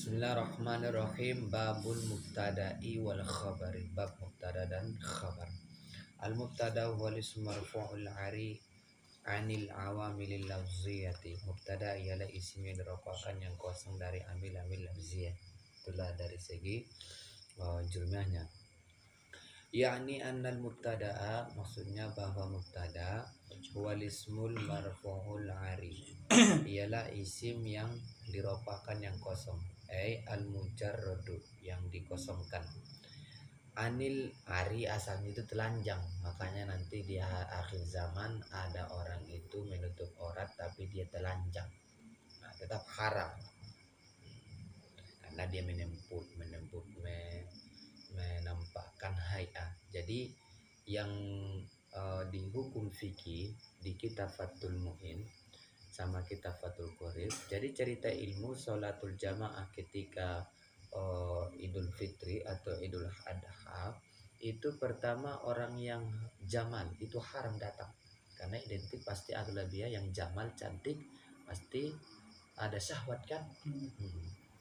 Bismillahirrahmanirrahim. Babul mubtada'i wal khabari. Bab mubtada dan khabar. Al mubtada wal ismu marfu'ul ari anil awamilil lafziyati. Mubtada ialah isim yang dirofakkan yang kosong dari amil-amil lafziyah. Itulah dari segi jumlahnya. Yakni annal mubtada'a, maksudnya bahwa mubtada wal ismul marfu'ul ari ialah isim yang dirofakkan yang kosong, al-mujarradu yang dikosongkan. Anil ari asalnya itu telanjang, makanya nanti di akhir zaman ada orang itu menutup aurat tapi dia telanjang. Nah, tetap haram karena dia menampakkan hayat. Jadi yang dihukum fikih di kitab Fathul Mu'in sama kitab Fathul Qorib. Jadi cerita ilmu sholatul jamaah ketika Idul Fitri atau Idul Adha itu pertama orang yang jamal itu haram datang karena identik pasti adalah dia yang jamal cantik pasti ada syahwat kan.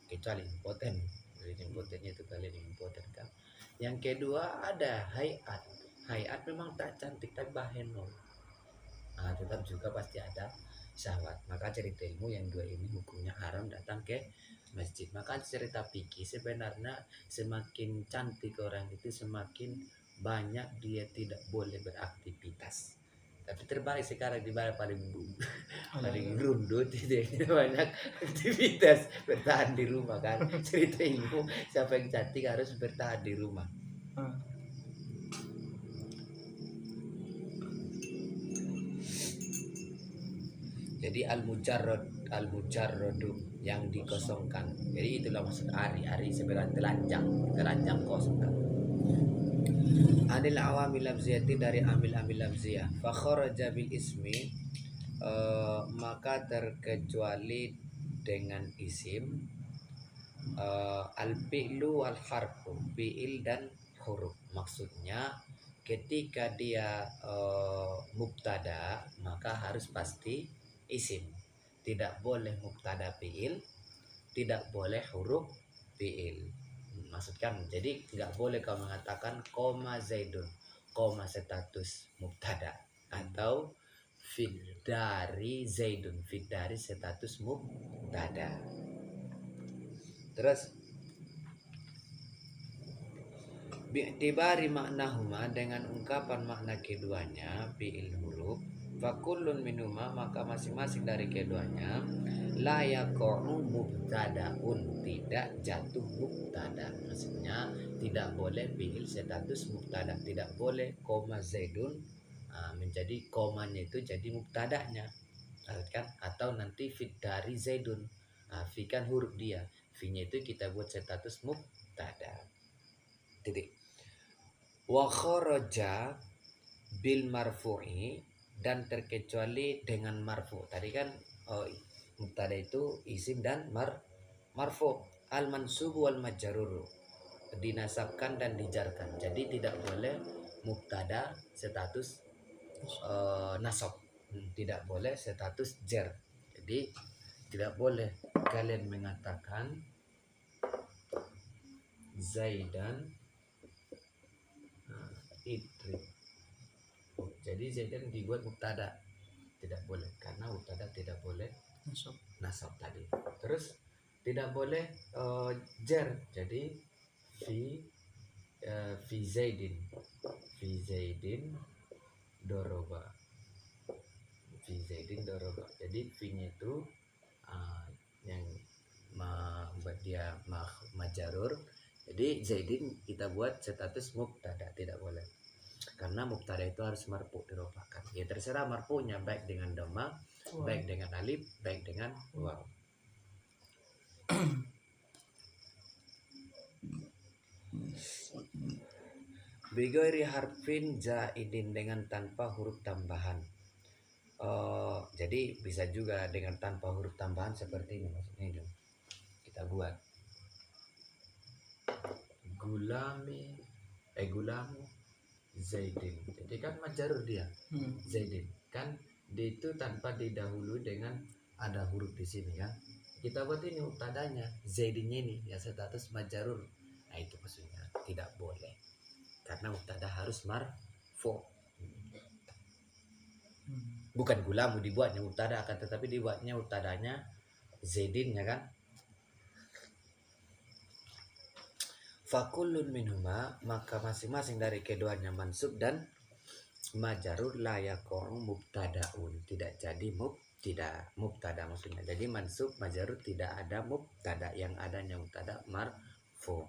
Kecuali impoten, jadi impotennya itu kalian impoten kan. Yang kedua ada hayat memang tak cantik tapi bahen tetap juga pasti ada syahwat. Maka cerita ilmu yang dua ini hukumnya haram datang ke masjid. Maka cerita fikih sebenarnya semakin cantik orang itu semakin banyak dia tidak boleh beraktivitas. Tapi terbalik sekarang di mana paling rundut dia banyak aktivitas bertahan di rumah kan. Cerita ilmu siapa yang cantik harus bertahan di rumah. Jadi al-mujarradu yang dikosongkan. Jadi itulah maksud ari sebenarnya telanjang kosongkan. Anil awamil lafziyati dari amil-amil lafziyah. Fa kharaja bil ismi maka terkecuali dengan isim al-fi'lu wal harfu, fi'il dan huruf. Maksudnya ketika dia mubtada maka harus pasti isim, tidak boleh mubtada fi'il, tidak boleh huruf fi'il. Maksudkan jadi nggak boleh kau mengatakan koma zaidun, koma status mubtada, atau fit dari zaidun, fit dari status mubtada. Terus bi'tibari maknahuma dengan ungkapan makna keduanya fi'il huruf fakullun minuma maka masing-masing dari keduanya la yaqa'u mubtadaun, tidak jatuh mubtada. Maksudnya tidak boleh fi'il status mubtada, tidak boleh koma zaidun menjadi komanya itu jadi mubtadanya kan, atau nanti fit dari zaidun, fi kan huruf dia, fi-nya itu kita buat status mubtada. Titik. Wa kharaja bil marfu'i, dan terkecuali dengan marfu. Tadi kan mubtada itu isim dan marfu. Al mansubu wal majrur, dinasabkan dan dijarkan. Jadi tidak boleh mubtada status nasab, tidak boleh status jar. Jadi tidak boleh kalian mengatakan Zaidan idrib. Jadi Zaidan dibuat mubtada, tidak boleh karena mubtada tidak boleh nasab tadi. Terus tidak boleh jar, jadi fi Zaidin doroba, fi Zaidin doroba. Jadi fi-nya itu yang membuat dia majarur. Jadi Zaidin kita buat status mubtada, tidak boleh karena mubtada itu harus marfu dirofakkan. Ya terserah marfunya baik dengan dhamma, baik dengan alif, baik dengan waw. Bighairi harfin zaidin, dengan tanpa huruf tambahan. Jadi bisa juga dengan tanpa huruf tambahan seperti ini. Maksudnya ini kita buat gulamu Zaidin. Jadi kan majarur dia Zaidin kan, dia itu tanpa didahului dengan ada huruf di sini kan. kita buat ini mubtadanya zaidinnya ini yang status majarur. Nah itu maksudnya tidak boleh karena mubtada harus marfu. Bukan gulamu dibuatnya mubtada akan tetapi dibuatnya mubtadanya zaidin ya kan. Fakullun minhuma maka masing-masing dari keduanya mansub dan majarur la yaqa'u mubtadaun tidak jadi tidak mubtada maksudnya. Jadi mansub majarur tidak ada mubtada yang adanya mubtada marfu.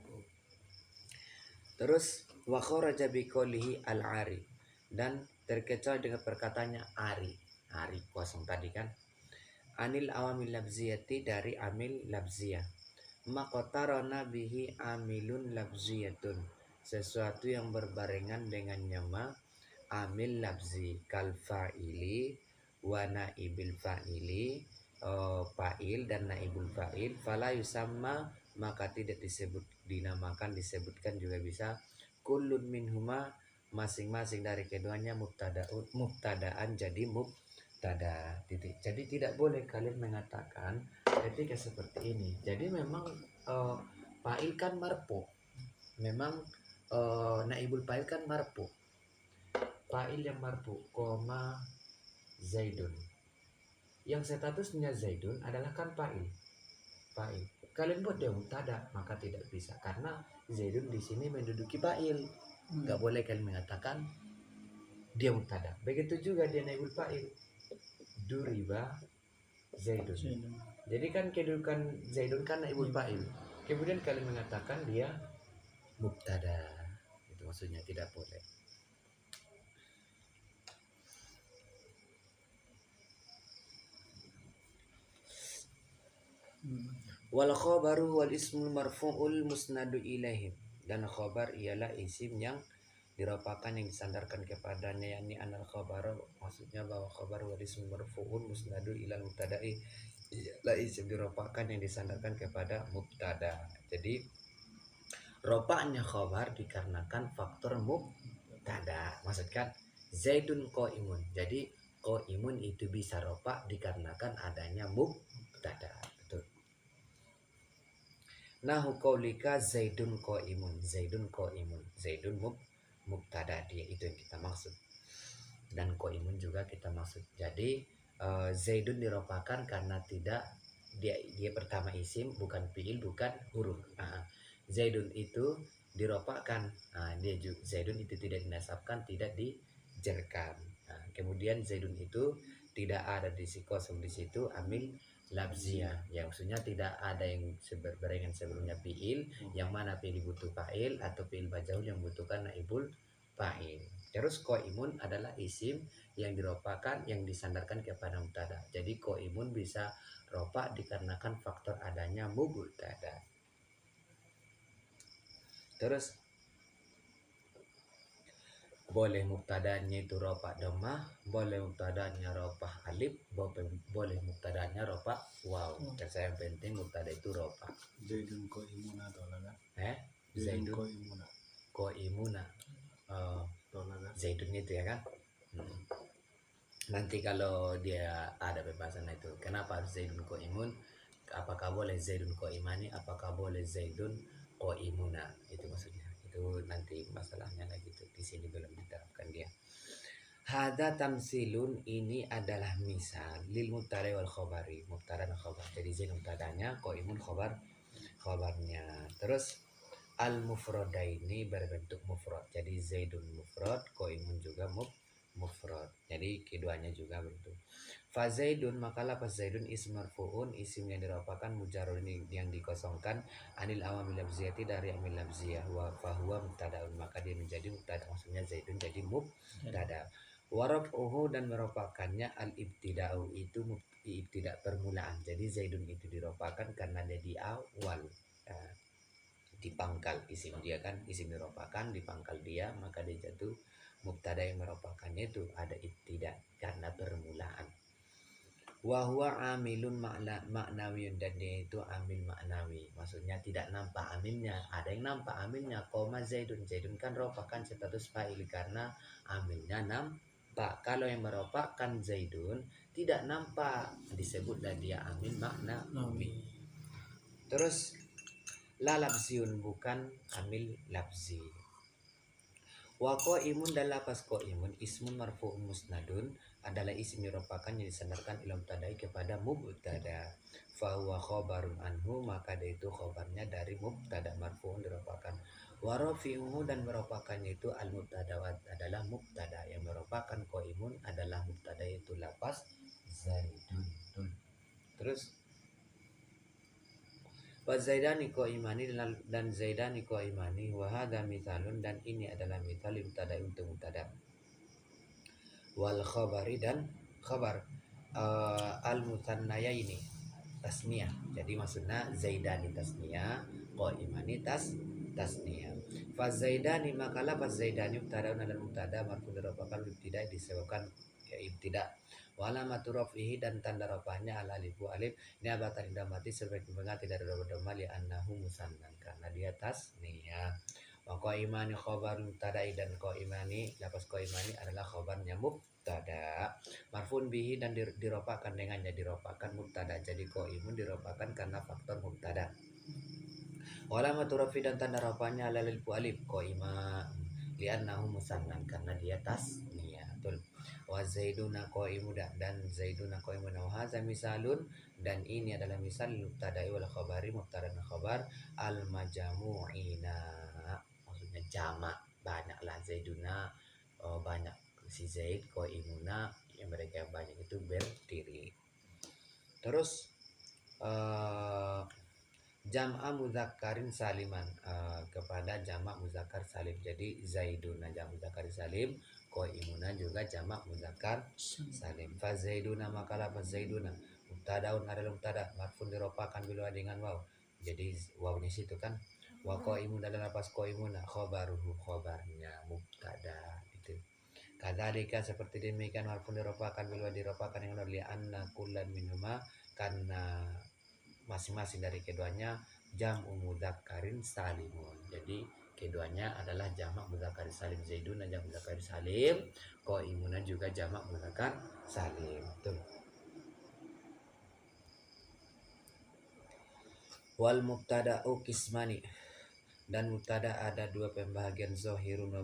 Terus wa kharaja bi qoulihi al-ari dan terkecuali dengan perkataannya ari. Ari kosong tadi kan. Anil awamil labziyati dari amil labziyah. Maqtarana bihi amilun labziyatun sesuatu yang berbarengan dengan nama amil labzi kal fa'ili wa naibil fa'ili fa'il dan naibul fa'il fala yusamma maka tidak disebut dinamakan disebutkan juga bisa kullun minhuma masing-masing dari keduanya mubtadaan jadi mubtada titik. Jadi tidak boleh kalian mengatakan ketika seperti ini. Jadi memang fa'il kan marfu. Memang naibul fa'il kan marfu. Fa'il yang marfu koma zaidun. Yang statusnya zaidun adalah kan fa'il. Fa'il. Kalian buat dia mubtada maka tidak bisa karena zaidun di sini menduduki fa'il. Enggak boleh kalian mengatakan dia mubtada. Begitu juga dia naibul fa'il. Duriba zaidun. Jadi kan kedudukan zaidun kan naibul fa'il. Kemudian kalian mengatakan dia mubtada. Itu maksudnya tidak boleh. Wal khabaru wal ismul marfu'ul musnadu ilaihim dan khabar ialah isim yang dirapakan yang disandarkan kepadanya yakni anal khabaru maksudnya bahwa khabar wal ismul marfu'ul musnadu ilal mubtada'i ialah isim dirapakan yang disandarkan kepada mubtada. Jadi ropaknya khabar dikarenakan faktor mubtada. Maksudkan zaidun qaimun. Jadi qaimun itu bisa ropak dikarenakan adanya mubtada. Nahu qaulika zaidun qaimun. Zaidun qaimun. Zaidun mubtada dia itu yang kita maksud. Dan qaimun juga kita maksud. Jadi zaidun diropakan karena tidak dia pertama isim bukan fiil bukan huruf. Zaidun itu diropakan. Dia juga zaidun itu tidak dinasabkan, tidak dijerkan. Kemudian zaidun itu tidak ada di si kosong di situ amil labziyah yang maksudnya tidak ada yang berbarengan sebelumnya fiil yang mana fiil butuh fa'il atau fiil majhul yang butuhkan naibul fa'il. Terus qaimun adalah isim yang diropakan yang disandarkan kepada mubtada. Jadi qaimun bisa ropa dikarenakan faktor adanya mubtada. Terus boleh mubtadanya itu ropa dhammah, boleh mubtadanya ropa alif, boleh mubtadanya ropa waw. Yang penting mubtada itu ropa. Zaidun qaimuna tolaga. Zaidun qaimuna. Tolaga. Zaidun itu ya kan. Nanti kalau dia ada pembahasan itu, kenapa harus zaidun qaimun? Apakah boleh zaidun qaimani? Apakah boleh zaidun qaimuna? Itu maksudnya. Itu nanti masalahnya lagi tuh di sini belum diterapkan dia. Hada tamsilun ini adalah misal lil mubtada wal khabari. Mubtada dan khabar. Jadi zaid mubtadanya, qaimun khabarnya. Terus al mufradaini berbentuk mufrad. Jadi zaidun mufrad, qaimun juga mufrad. Jadi keduanya juga bentuk. Fa zaidun maka lafaz zaidun ism marfu'un isim yang dirapakan mujarrad yang dikosongkan anil awamil labziyati dari amil labziyah wa fa huwa mubtadaun maka dia menjadi mubtada maksudnya zaidun jadi mubtada. Wa raf'uhu dan meropakannya al ibtida'u itu ibtida permulaan. Jadi zaidun itu diropakan karena dia di awal. Dipangkal isim dia kan isim diropakan dipangkal dia maka dia jatuh mubtada yang meropakannya itu ada ibtida karena permulaan. Wa huwa amilun maknawiyun dan dia itu amil maknawi maksudnya tidak nampak amilnya. Ada yang nampak amilnya koma zaidun kan ropakan status fa'il karena amilnya nampak. Kalau yang meropakkan Zaidun tidak nampak, disebutlah dia amil makna umi. Terus la labziun, bukan amil labzi. Wa qaimun dan lapas qaimun ismun marfu'un musnadun adalah isim merupakan yang disandarkan ila mubtada'i kepada mubtada. Fa huwa khabarun anhu, maka dia itu khabarnya dari mubtada marfu'un diropakan. Wa rafi'uhu, dan merupakannya itu al mubtada adalah mubtada, yang merupakan qaimun adalah mubtada itu lapas zaidun. Terus wa zaidani qaimani, dan zaidani qaimani, wa hadza mithalun, dan ini adalah mithal mubtada untuk mubtada. Wal khabari, dan khabar al mutannaya ini tasniyah. Jadi maksudnya zaidani tasniyah, qaimani tasniyah. Fa zaidani, makalah fa zaidani mubtada dan mubtada marfu dirofakan tidak disebabkan ibtida. Wala maturafihi, dan tanda rafahnya al alifu alif niabatan indah mati sebagai mengat tidak ada dhamma li annahu musannan, karena dia tasniyah. Wa qaimani khabar mubtada, dan qaimani lafaz qaimani adalah khabarnya mubtada marfun bihi, dan diropakan dengannya, diropakan mubtada. Jadi qaimun diropakan karena faktor mubtada. Wala maturafi, dan tanda rafanya ala alif qaima li'annahu musannan, karena dia tasniyah. Wa zaiduna qaimun, dan zaiduna qaimun, wa hadza misalun, dan ini adalah misal mubtada wal khabari, mubtada dan khabar al majamu'ina, maksudnya jamak, banyaklah zaiduna, banyak si zaid, qaimuna yang mereka yang banyak itu berdiri. Terus jam'a mudzakkarin saliman, kepada jamak muzakkar salim. Jadi zaiduna jamak muzakkar salim, qaimuna juga jamak muzakkar salim. Fa zaiduna, maka lafaz zaiduna mubtadaun adalah mubtada marfun diropakan bila dengan waw. Jadi wawnya situ kan. Wa qaimun adalah lafaz qaimuna khabaruhu, khabarnya mubtada itu. Kadzalika, seperti demikian marfun diropakan bila diropakan dengan li anna kullan minhuma, karena masing-masing dari keduanya jam'u mudzakkarin salimun. Jadi keduanya adalah jamak muzakkar salim. Zaidun jamak muzakkar salim, qaimuna juga jamak muzakkar salim. Betul. Wal mubtada'u qismani, dan mubtada ada dua pembagian, zahirun wa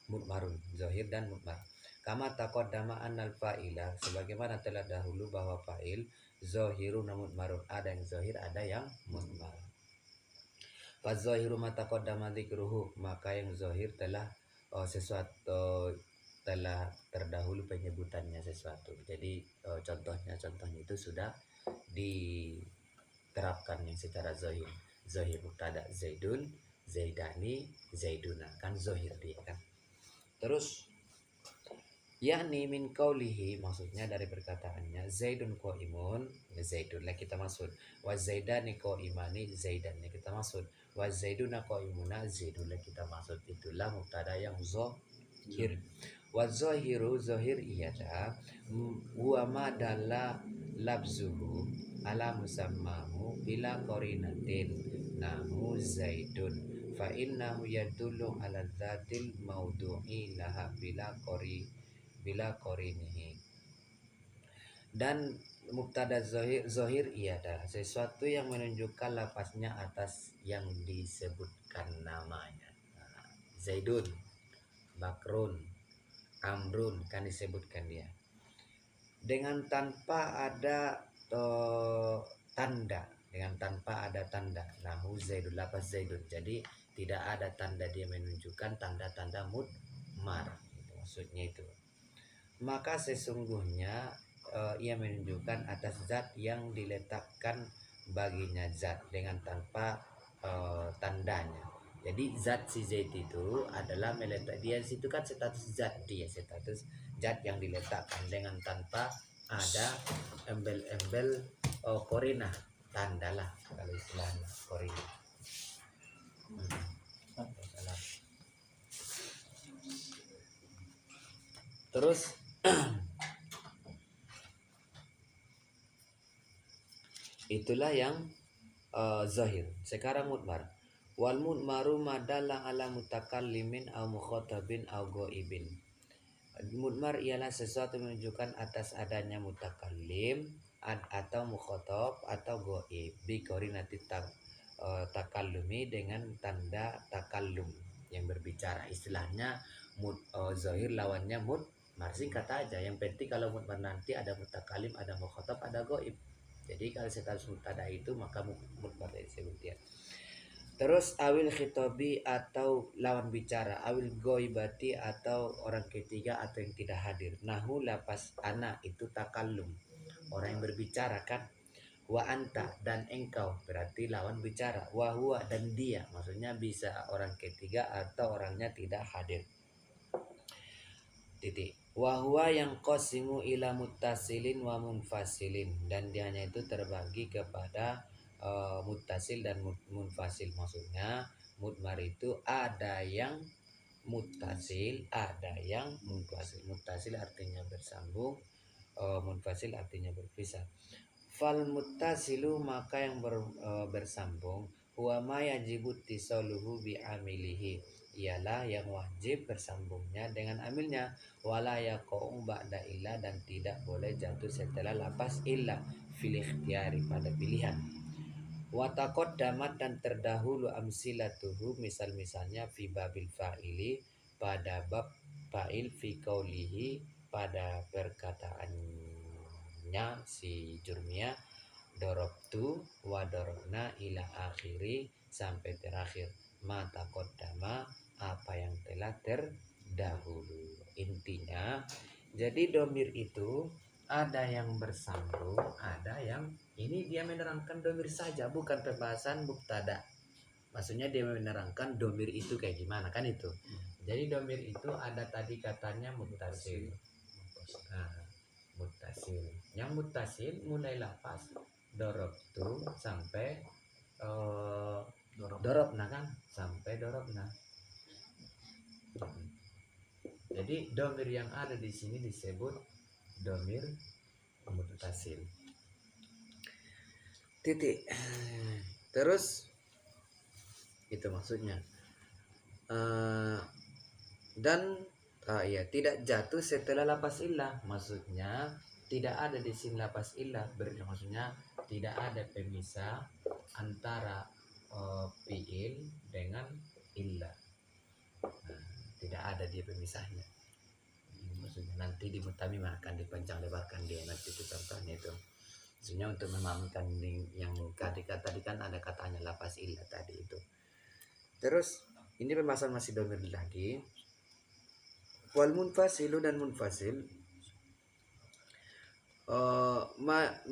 mudmarun, zahir dan mudmar. Kama taqaddama annal fa'ila, sebagaimana telah dahulu bahwa fa'il zahirun wa mudmarun, ada yang zahir ada yang mudmar. Fa zahiru ma taqaddama dzikruhu, maka yang zahir telah sesuatu telah terdahulu penyebutannya sesuatu. Jadi contohnya itu sudah diterapkan yang secara zahir. Zahir mubtada zaidun, zaidani, zaiduna, kan zahir dia kan. Terus yakni min qaulihi, maksudnya dari perkataannya zaidun qaimun, zaidun lah kita maksud. Wa zaidani qaimani, zaidannya kita maksud. Wa zaiduna qaimuna, zaidun lah kita maksud. Itulah mubtada yang zahir. Wa zahiru, zahir iyada huwa ma dalla labzuhu ala musammahu bila qarinatin nahu zaidun fa innahu yadullu ala dzatil maudu'i laha bila qarinihi. Dan mubtada zahir adalah sesuatu yang menunjukkan lafaznya atas yang disebutkan namanya. Zaidun, Bakrun, Amrun, kan disebutkan dia dengan tanpa ada tanda, dengan tanpa ada tanda. Nahu zaidun, lafaz zaidun, jadi tidak ada tanda, dia menunjukkan tanda-tanda mudmar, maksudnya itu. Maka sesungguhnya ia menunjukkan atas zat yang diletakkan baginya zat dengan tanpa tandanya. Jadi zat si zaid itu adalah meletak dia situ kan status zat dia, status zat yang diletakkan dengan tanpa ada embel-embel korina, tanda lah kalau istilahnya korina. Terus itulah yang zahir. Sekarang mudmar. Wal mudmaru madalla ala mutakallimin au mukhatabin au ghaibin. Mudmar ialah sesuatu menunjukkan atas adanya mutakallim atau mukhotob atau goib bi korinati takallumi dengan tanda takallum yang berbicara. Istilahnya zohir lawannya mudmar, singkat aja. Yang penting kalau mudmar nanti ada mutakalim, ada mukhotob, ada goib. Jadi kalau status mutada itu maka mudmar disebut dia. Terus awil khitobi atau lawan bicara, awil goibati atau orang ketiga atau yang tidak hadir. Nahu lapas ana itu takallum, orang yang berbicara kan. Wa anta dan engkau berarti lawan bicara. Wa huwa dan dia, maksudnya bisa orang ketiga atau orangnya tidak hadir. Titik. Wa huwa yang qasimu ila muttasilin wa munfasilin, dan dianya itu terbagi kepada muttasil dan munfasil. Maksudnya mudmar itu ada yang muttasil, ada yang munfasil. Muttasil artinya bersambung, munfasil artinya berpisah. Fal muttasilu maka yang bersambung, huwa ma yajibu tisaluhu bi amilihi, ialah yang wajib bersambungnya dengan amilnya. Wala yaqa'u ba'da illa, dan tidak boleh jatuh setelah lapas illa fil ikhtiyari pada pilihan. Wa taqaddamat dan terdahulu amsilatuhu misal-misalnya fi babil fa'ili pada bab fa'il fi qaulihi pada perkataannya si Jurmiyah dorobtu wa dorobna ila akhiri sampai terakhir ma taqaddama apa yang telah terdahulu. Intinya jadi domir itu ada yang bersambung, ada yang ini dia menerangkan domir saja, bukan pembahasan mubtada. Maksudnya dia menerangkan domir itu kayak gimana kan itu. Jadi domir itu ada tadi katanya muttasil. Nah, muttasil. Yang muttasil mulai lapas dorobtu sampai dorobna kan, sampai dorobna. Jadi domir yang ada di sini disebut domir muttasil. Titik. Terus itu maksudnya. Dan ya tidak jatuh setelah lapas illah. Maksudnya tidak ada di sini lapas illah. Maksudnya tidak ada pemisah antara fiil dengan illah. Nah, tidak ada dia pemisahnya. Maksudnya nanti di mutamim akan dipanjang lebarkan dia nanti itu contohnya itu. Maksudnya untuk memahamikan yang tadi kan ada katanya lapas illah tadi itu. Terus ini pembahasan masih domir lagi. Wal munfasilu dan munfasil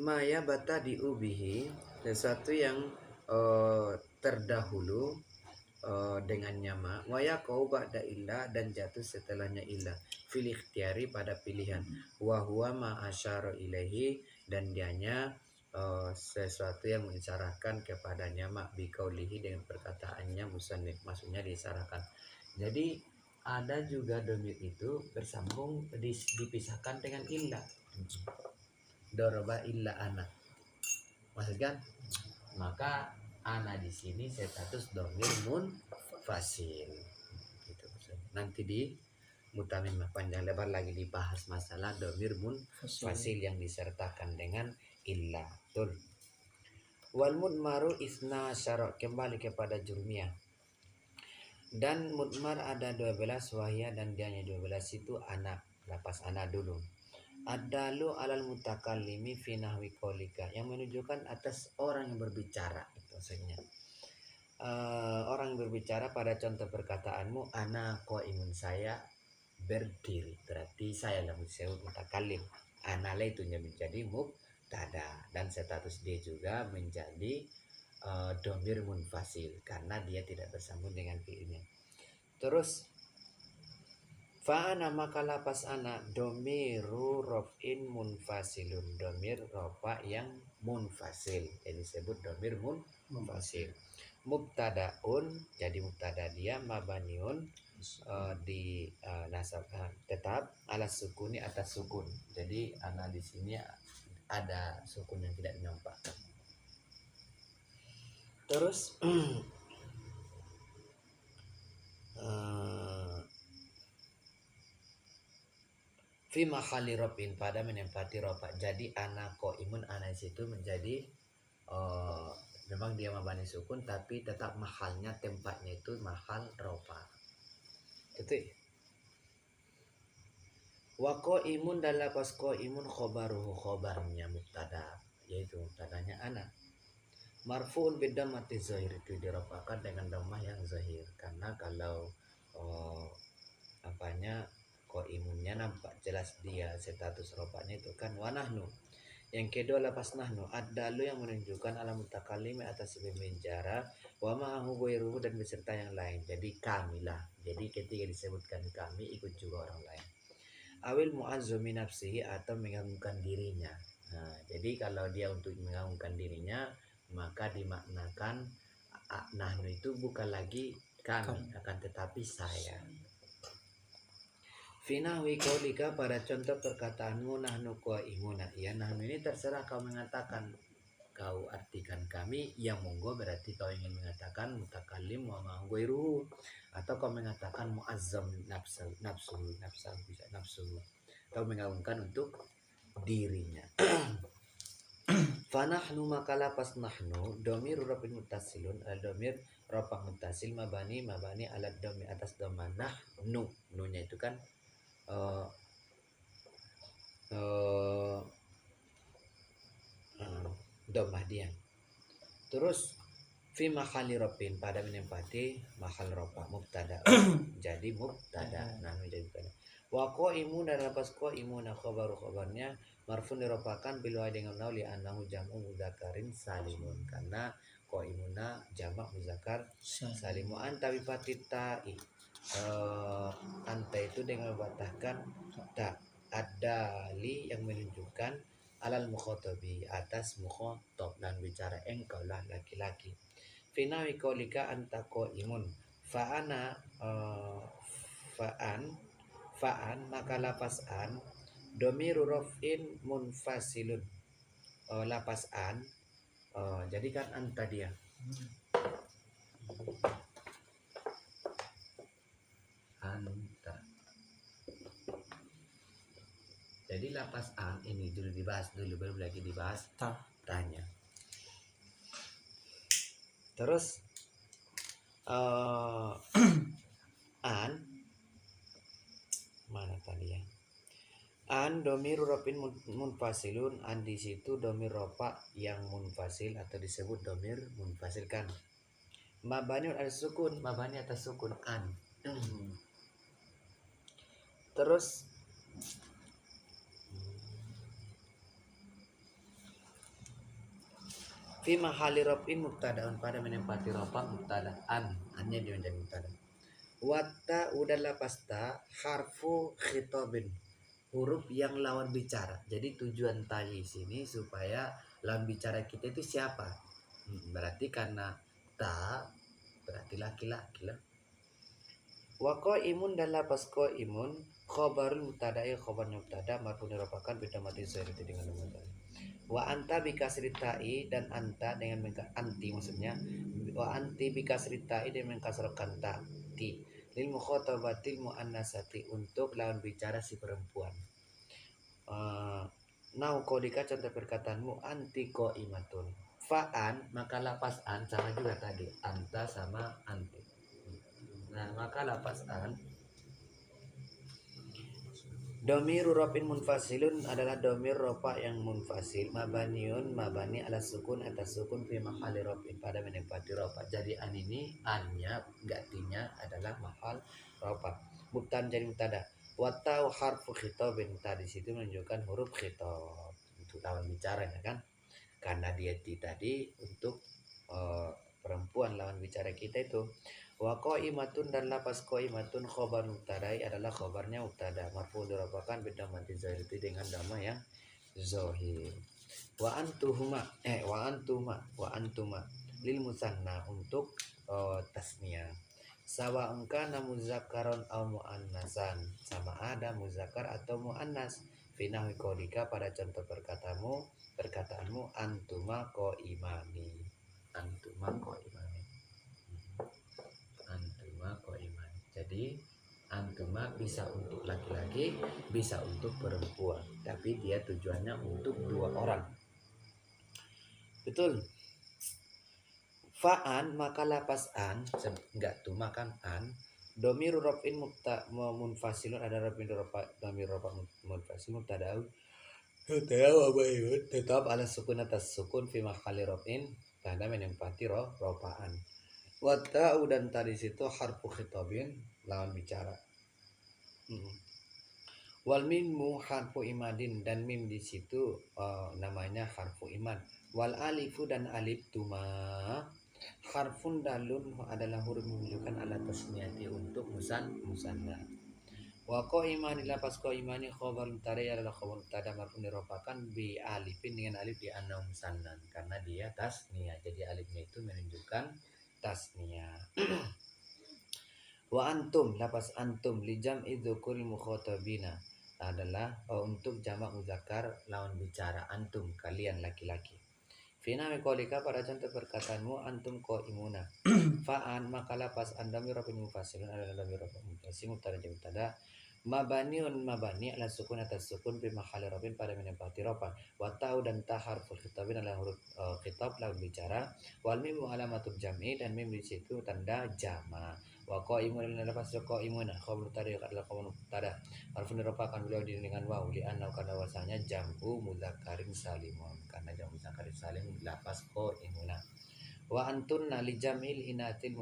maya bata diubihi, sesuatu yang terdahulu dengannya ma waya kau ba'da illa, dan jatuh setelahnya illa fil ikhtiyari pada pilihan. Wa huwa ma asyara ilaihi, dan dianya sesuatu yang mengisyaratkan kepadanya ma biqaulihi, dengan perkataannya musannif, maksudnya diisyaratkan. Jadi ada juga domir itu bersambung dipisahkan dengan illa. Doroba illa ana, maksudnya maka ana di sini status domir munfasil. Gitu. Nanti di mutamim panjang lebar lagi dibahas masalah domir munfasil yang disertakan dengan illa. Betul. Wal mudmaru isna syara, kembali kepada Jurmiyah. Dan mudmar ada 12 wahya, dan dianya 12 itu anak, lapas anak dulu. Adalu alal mutakallimi fi nahwi qaulika, yang menunjukkan atas orang yang berbicara, itu maksudnya. Orang yang berbicara pada contoh perkataanmu ana qaimun, saya berdiri, berarti saya lah disebut mutakallim. Ana itu menjadi mubtada, dan status dia juga menjadi domir munfasil karena dia tidak bersambung dengan fiilnya. Terus fa'ana maka lapas ana domiru rof'in munfasilun, domir rofa yang munfasil, jadi disebut domir munfasil. Mubtadaun, jadi mubtada dia mabaniun di nasab tetap ala sukuni, atas sukun. Jadi ana di sini ada sukun yang tidak dinampakkan. Terus fi mahali robin pada menempati rofa. Jadi anak imun anak situ menjadi memang dia mabani sukun tapi tetap mahalnya tempatnya itu mahal rofa. Itu wako imun dan lapas ko imun khobaruhu khobarnya mubtada, yaitu mubtadanya anak. Marfu'un bidammati zahir itu dirafakan dengan dhammah yang zahir karena kalau apanya ko imunnya nampak jelas dia status rofanya itu kan wanahnu. Yang kedua lapas nahnu ad-dalu yang menunjukkan alam mutakallim atas pembicara wa ma'ahu ghairuhu dan beserta yang lain. Jadi kami lah. Jadi ketika disebutkan kami ikut juga orang lain. Awil mu'azzumi nafsihi atau mengagungkan dirinya. Nah, jadi kalau dia untuk mengagungkan dirinya maka dimaknakan nahnu itu bukan lagi kami akan tetapi saya. Finahwi qaulika pada contoh perkataanmu nahnu qaimuna. Ya nahnu ini terserah kau mengatakan, kau artikan kami yang monggo berarti kau ingin mengatakan mutakallim wa ma ghairuhu atau kau mengatakan muazzam nafsu bisa nafsu. Kau mengagungkan untuk dirinya. Fanahnu maka lapas nahnu domir rafin muttasilun al domir rafah muttasil mabani alat domi atas dhamma nahnu nunya itu kan dhammah dia. Terus fi mahali rafin pada menempati mahal rafa mubtada. Jadi mubtada nahnu jadi mubtada. Wa qaimun dan lapas qaimun khabarnya marfun diropakan bilwa dengan nauli annahu jam'u mudzakarin salimun karena qaimuna jamak muzakkar salimu anta bi fatita'i anta itu dengan membatahkan ta ada li yang menunjukkan alal mukhatabi atas mukhatab dan bicara engkau lah laki-laki. Finawi qaulika anta qaimun fa'ana fa'an maka lapas an domiru raf'in munfasilun lapas an jadi kan anta dia anta jadi lapas an ini dulu dibahas dulu baru lagi dibahas tanya. Terus an mana tadi ya? An domir rofin munfasilun an di situ domir rofa yang munfasil atau disebut domir munfasil kan. Mabani atas sukun, mabani atas sukun an. Terus fi mahali rofin mubtadaun pada menempati rofa mubtada annya dia menjadi mubtada. Watta udahlah pasta harfu khitabin huruf yang lawan bicara. Jadi tujuan tadi sini supaya lawan bicara kita itu siapa? Berarti karena ta berarti laki-laki lah. Wa qaimun dan lapas qaimun khabarul mubtada'i khabarnya mubtada marfu dirofakan bida mati zahir itu dengan mubtada. Wa anta bikasri ta'i dan anta dengan anti maksudnya wa anti bikasri ta'i dengan mengkasrahkan ta ti lil mukhatabatil muannasati untuk lawan bicara si perempuan. Nau kodika contoh perkataanmu anti qaimatun. Fa'an maka lapas an sama juga tadi anta sama anti. Nah maka lapas an domiru rofin munfasilun adalah domir rofa yang munfasil mabaniun mabani ala sukun atas sukun fi mahali rofin pada menempati rofa. Jadi an ini annya gantinya adalah mahal rofa bukan jadi mubtada. Watau harfu khitabin tadi situ menunjukkan huruf khitab untuk lawan bicaranya kan karena dia tadi untuk perempuan lawan bicara kita itu. Wa qaimatun dan lapas qaimatun khobar mubtada'i adalah khobarnya mubtada marfu dirafakan bidamati zahir itu dengan dhamma yang zahir. Wa antuma lil musanna untuk tasniyah. Sawa engkana muzakkaron au muannasan sama ada muzakkar atau muannas. Finahwi qaulika pada contoh perkataanmu antuma qaimani. Antuma qaimani. Jadi Antuma bisa untuk laki-laki, bisa untuk perempuan, tapi dia tujuannya untuk 2 orang. Betul. Fa'an maka lapas an, enggak tuh makan an. Domir rofin munfasilun, ada rofin domir rofa munfasil mubtada'u. Tahu apa itu? Tetap ala sukun atas sukun fi makhali rofin, tanda menempati rofaan. Wata'u dan tadi situ harfu khitabin, lawan bicara. Wal mimu harfu imadin, dan mim di situ namanya harfu imad. Wal alifu dan alif tuma harfun dalun adalah huruf menunjukkan ala tasniyati untuk musanna. Wa imani lapas imani khabar mubtada adalah khabar mubtada marfu dirofakan bi alifin dengan alif di anna musannan karena dia tasniyah. Jadi alifnya itu menunjukkan tasniyah. Wa antum lapas antum li jam'i dzukuril mukhatabina adalah untuk jamak muzakkar lawan bicara, antum kalian laki-laki. Fina mikolika pada contoh perkataanmu antum qaimuna. Fa'an maka lapas anda mirafin mufasilun adalah mirafin mufasil mubtada mubtada mabaniun mabani ala sukun atas sukun bi mahali rafin pada menempati rafa. Wa ta'u dan ta harful khitabin adalah huruf khitab lawan bicara. Wal mimu alamatul jam'i, dan mim di situ tanda jama'. Wa qaimun adalah pas qaimuna khabar mubtada adalah khabar mubtada harfun dirofakan beliau dengan waw li anna karena wasanya jam'u mudzakkarin salimun, karena jam'u mudzakkarin salim lapas qaimuna. Wa antunna li jam'il inatil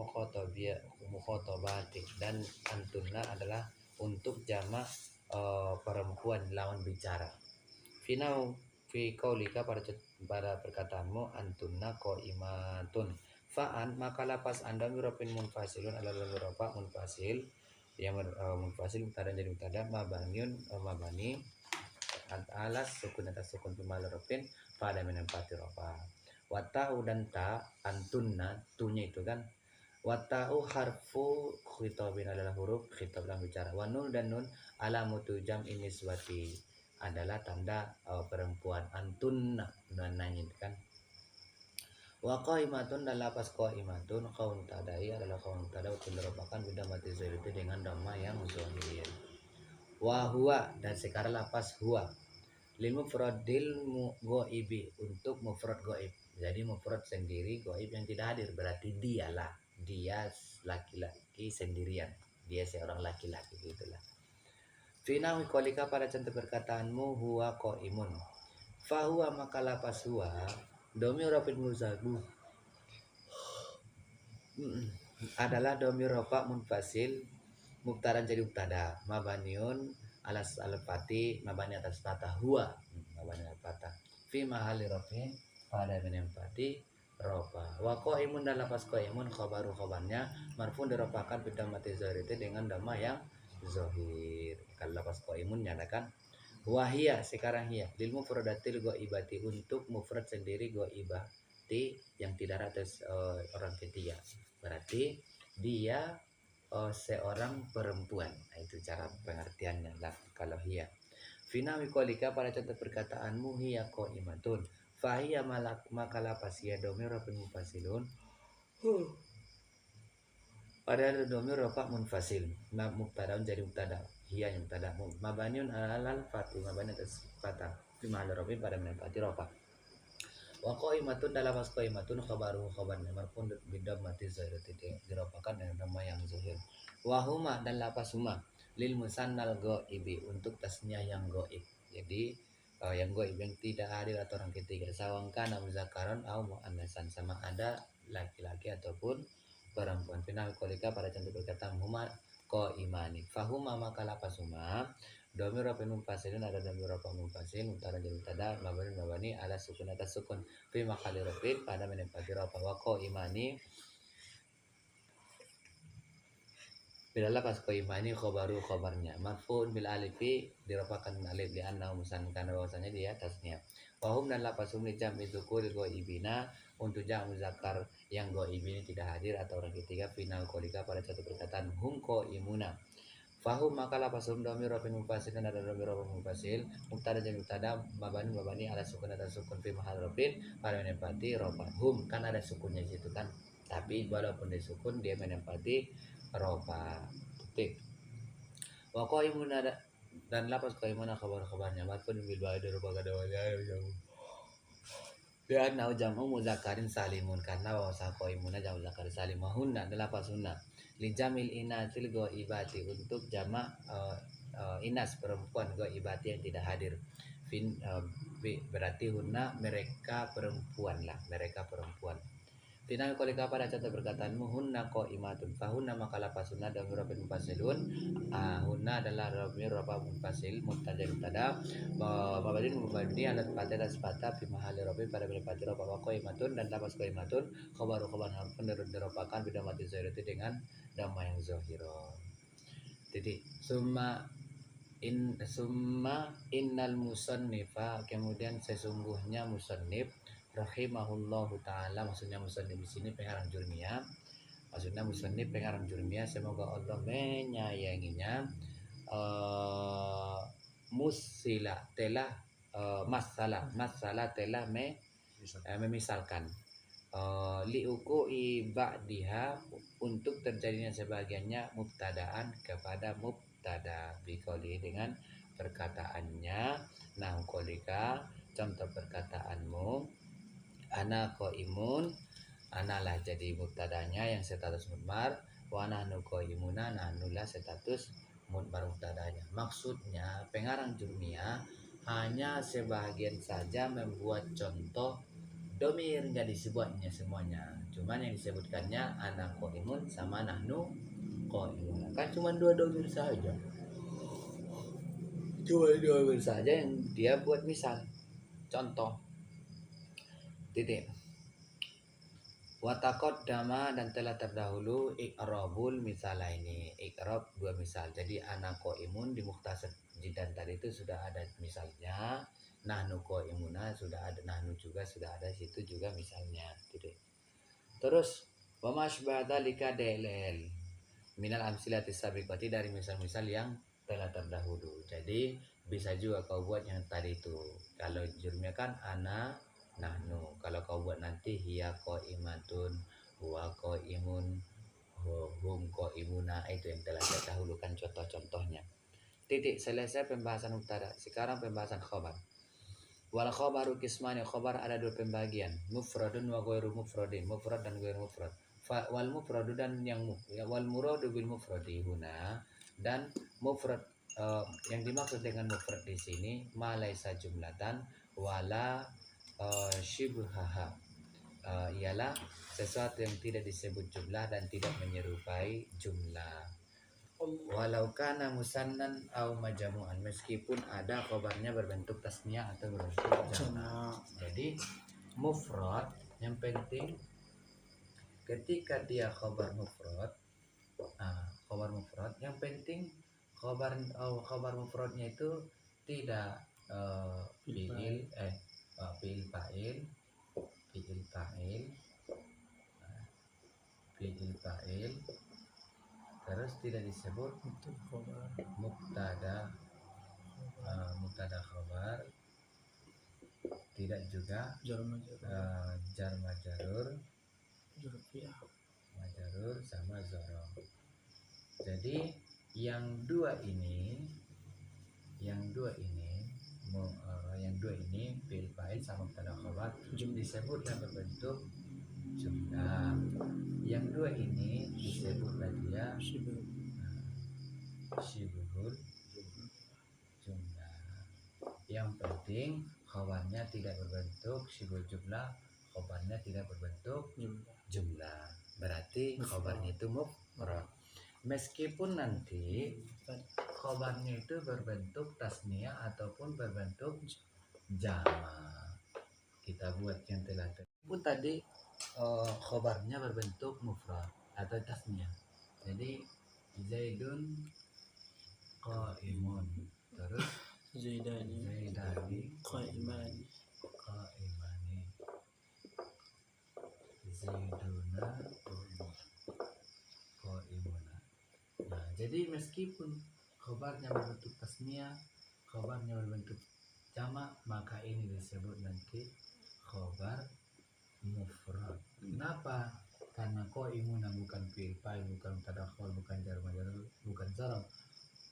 mukhatabati, dan antunna adalah untuk jamak perempuan lawan bicara. Finau fi qaulika pada perkataanmu antunna qaimatun. Fa'an maka lapas anda mirafin munfasilun adalah mirafah munfasil yang munfasil mubtada jadi mubtada mabaniun mabani alas sukun atas sukun bimal rafin pada menempati rafa. Wa ta'u dan ta antunna tunya itu kan. Wa ta'u harfu khitabin adalah huruf khitab dalam bicara. Wa nun dan nun alamatu jam'in niswati adalah tanda perempuan, antunna nanya kan. Wa qaimatun dan lapas qaimatun qaul tadai adalah qaul tada merupakan benda mati zahir dengan dhamma yang zahir. Wa huwa dan sekarang lapas huwa lil mufradil ghaibi untuk mufrad ghaib. Jadi mufrad sendiri ghaib yang tidak hadir, berarti dialah, dia laki-laki sendirian, dia seorang laki-laki gitulah. Fina wikolika pada contoh perkataanmu huwa qaimun. Fa huwa maka lapas huwa domir rafin muzabu adalah domir rafa munfasil mubtada jadi mubtada mabaniun alas al-fati mabani atas patah huwa mabani al-fatah fi mahali rafi pada menempati rafa. Wa qaimun dan lapas qaimun khabaru khabarnya marfu dirafakan bidang mati zahir itu dengan dhamma yang zahir. Kalau lapas qaimun nyatakan wahia sekarang hiya lil mufradatil ghaibati untuk mufrad sendiri ghaibati yang tidak atas orang ketiga, berarti dia seorang perempuan. Nah, itu cara pengertiannya lah kalau hiya. Fina wikolika pada contoh perkataanmu hiya qaimatun. Fahiya maka lapas hiya domir rafin munfasilun pada domir rafa munfasil mubtada jadi mubtada hiya yang mubtada mabaniun alal fatih mabani atas fatah fi mahal rafi pada menempati rafa. Wa qaimatun dalam mas qaimatun khabaru khabarnya marfun bidam mati zahir dirafakan dengan nama yang zahir. Wa huma dan lapas huma lil musannal ghaibi untuk tasniah yang ghaib. Jadi yang ghaib yang tidak hadir atau orang ketiga sawangkan muzakkaran au muannasan, sama ada laki-laki ataupun perempuan. Final kolika pada contoh perkataan huma qaimani. Fahuma maka lapas huma domir rafin munfasilun ada domir rafin munfasil mubtada jadi mubtada mabani ala sukun atas sukun fi mahali rafin pada menempati rafa. Wa qaimani bila lapas qaimani khabaru khabarnya marfu'un bil alifi dirafakan alif li anna musanna karena bahwasanya dia tasniah. Wa hum dan lapas hum li jam'i dzukuri ghaibina untuk jam muzakkar yang ghaib ini tidak hadir atau orang ketiga. Final kolika pada satu perkataan hum qaimuna. Fahum maka lapas hum domir rafin munfasil dan ada domir rafin munfasil mubtada jadi mubtada mabani ala sukun atas sukun fi mahal rafin pada menempati rafa. Hum kan ada sukunnya di situ kan, tapi walaupun disukun dia menempati rafa. Titik. Wa qaimuna dan lapas qaimuna kabar-kabarnya marfun bil ba'da rupa kadawanya jauh. Dia nau jamu muzakarin salimun karena wasa qaimuna jamu zakar salim wa hunna dan lapas hunna li jamil inatil ghaibati untuk jamak inas perempuan ghaibati yang tidak hadir. Berarti hunna mereka perempuan lah, mereka perempuan. Final kolika pada contoh perkataanmu hunna qaimatun fahunna maka lapas hunna dan mirabin mufasilun hunna adalah mirabah mufasil mubtada mubtada mabadin mubadi alat pada sepata fi mahali rabbi pada bila pada rabba qaimatun dan lapas qaimatun khabaru khabar harfun diropakan bidang mati zahirati dengan dhamma yang zahira. Titik summa innal musannifa kemudian sesungguhnya musannif rahimahullahu taala maksudnya musannif di sini pengarang jurmiyah maksudnya musannif pengarang jurmiyah semoga Allah menyayanginya musila telah masalah telah memisalkan liuku'i ba'diha untuk terjadinya sebagiannya mubtadaan kepada mubtada biqauli dengan perkataannya nah qolika contoh perkataanmu ana qaimun analah jadi mubtadanya yang status mudmar wa nahnu qaimuna nahnulah status mudmar mubtadanya maksudnya pengarang jurmiyah hanya sebagian saja membuat contoh domir nggak disebutnya semuanya cuman yang disebutkannya ana qaimun sama nahnu qaimun kan cuma dua domir saja yang dia buat misal contoh titik watakot dama dan telah terdahulu ikrabul misalah ini ikrab dua misal jadi anak qaimun di mukhtasar jidan tadi itu sudah ada misalnya nahnu qaimuna sudah ada nahnu juga sudah ada situ juga misalnya titik terus wa masbahata lika dalil minal amsilati sabiqati dari misal-misal yang telah terdahulu jadi bisa juga kau buat yang tadi itu kalau jurumnya kan ana nahnu kalau kau buat nanti hiya qaimatun huwa qaimun hum qaimuna itu yang telah terdahulukan contoh-contohnya titik selesai pembahasan mubtada sekarang pembahasan khabar wal khabaru qismani khabar ada dua pembagian mufradun wa ghairu mufradin mufrad dan ghairu mufrad wal mufradu dan yang wal muradu bil mufradi huna dan mufrad yang dimaksud dengan mufrad di sini ma laisa jumlatan wala syibhaha ialah sesuatu yang tidak disebut jumlah dan tidak menyerupai jumlah walau kana musannan au majamu'an meskipun ada khabarnya berbentuk tasniyah atau berbentuk jamak jadi mufrad yang penting ketika dia khabar mufrad yang penting khabar mufradnya itu tidak fiil fa'il terus tidak disebut mubtada khabar tidak juga jar majrur sama zarf jadi yang dua ini fiil fa'il sama mubtada khabar disebutlah berbentuk jumlah yang dua ini disebutlah dia syibhul jumlah yang penting khabarnya tidak berbentuk syibhul jumlah khabarnya tidak berbentuk jumlah berarti khabarnya itu mufrad meskipun nanti khabarnya itu berbentuk tasniyah ataupun berbentuk jamak kita buat yang telah pun tadi khabarnya berbentuk mufrad atau tasniyah jadi zaidun qaimun terus zaidani qaimani zaiduna qaimuna nah jadi meskipun khabarnya berbentuk tasniyah khabarnya berbentuk jamak maka ini disebut nanti khabar mufrad. Kenapa? Karena qaimuna bukan fi'il fa'il, bukan mubtada khabar, bukan jar majrur, bukan zarf.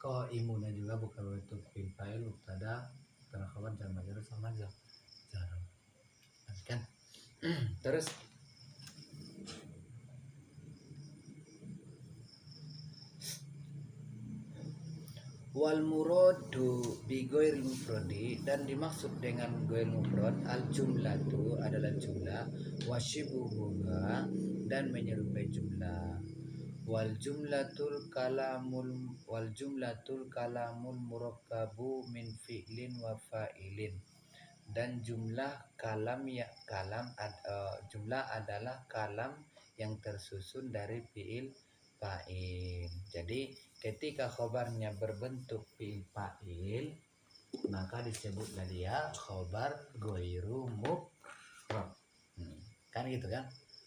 Ko imuna juga bukan berbentuk fi'il fa'il mubtada karena khabar jar majrur sama jar. Kan? Terus wal muradu bi ghairil mufradi, dan dimaksud dengan ghairil mufrad al jumlatu adalah jumlah, wasyibuha dan menyerupai jumlah, wal jumlatul kalamul murakkabu min fi'lin wa fa'ilin, dan jumlah jumlah adalah kalam yang tersusun dari fi'il fa'il. Jadi ketika khobarnya berbentuk fi'il fa'il maka disebutlah dia khobar ghairu mufrad. Kan gitu kan?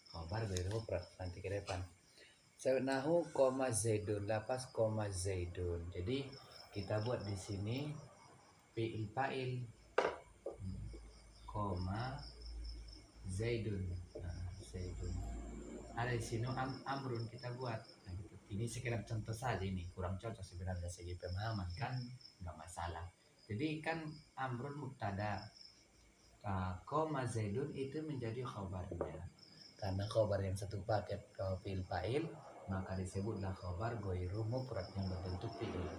Khobar ghairu mufrad nanti ke depan. Nahu koma zaidun, lapas koma zaidun. Jadi kita buat di sini fi'il fa'il koma zaidun. Nah, zaidun. Ada di sini amrun kita buat. Nah, gitu. Ini sekedar contoh saja, ini kurang cocok sebenarnya segi pemahaman kan, nggak masalah. Jadi kan amrun mubtada, koma zaidun itu menjadi khobarnya. Karena khobar yang satu paket fi'il fa'il maka disebutlah khobar ghairu mufrad yang berbentuk fi'il.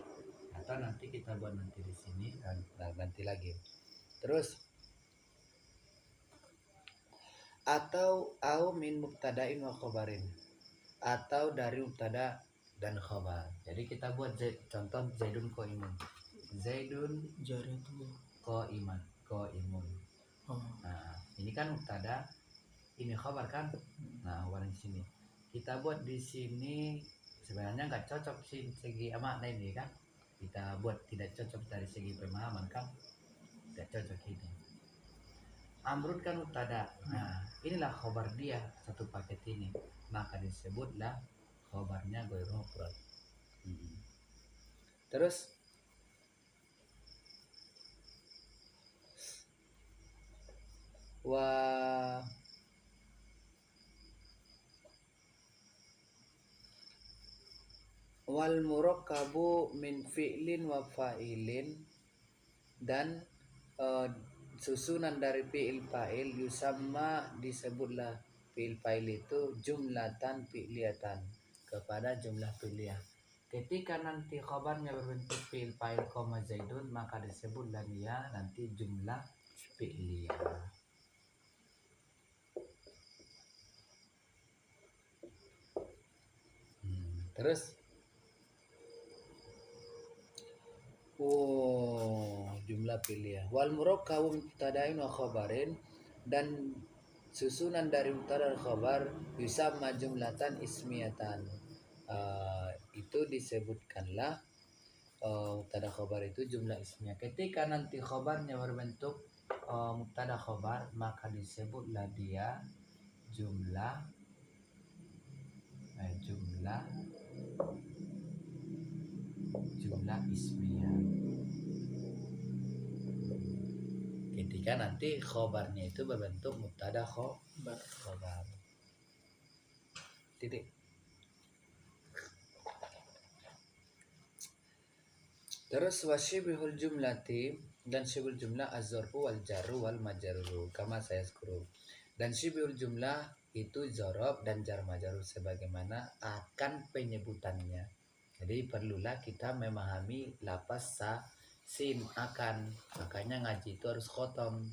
Atau nanti kita buat nanti di sini nanti lagi. Terus atau au min mubtada'in wa khabarin, atau dari mubtada dan khabar. Jadi kita buat contoh zaidun qaimun. Zaidun Jaratu. qaiman, qaimun. Nah, ini kan mubtada, ini khabar kan? Nah, warna di sini. Kita buat di sini sebenarnya nggak cocok sih segi makna ini kan? Kita buat tidak cocok dari segi pemahaman kan? Tidak cocok ini. Amrun kan mubtada. Nah, inilah khobar dia satu paket ini. Maka disebutlah khobarnya ghairu mufrad. Terus wal murakkabu min fi'lin wa fa'ilin, dan susunan dari fi'il fa'il yusamma disebutlah fi'il fa'il itu jumlatan fi'liyatan, kepada jumlah fi'liyah. Ketika nanti khabarnya berbentuk fi'il fa'il koma zaidun maka disebutlah dia nanti jumlah fi'liyah. Terus jumlah fi'liyah. Wal murakkabu mubtada'in wa khabarin, dan susunan dari mubtada dan khabar yusamma jumlatan ismiyatan. Itu disebutkanlah mubtada khabar itu jumlah ismiyah. Ketika nanti khabarnya berbentuk mubtada khabar maka disebutlah dia jumlah ismiyah. Ketika nanti khobarnya itu berbentuk mubtada khobar. Titik. Terus wasyibihul jumlati, dan syibul jumlah az-zarfu wal jarru wal majruru kama sayazkuru. Dan syibul jumlah itu zorob dan jar majrur sebagaimana akan penyebutannya. Jadi perlulah kita memahami lapas sa sin akan, makanya ngaji itu harus khotom.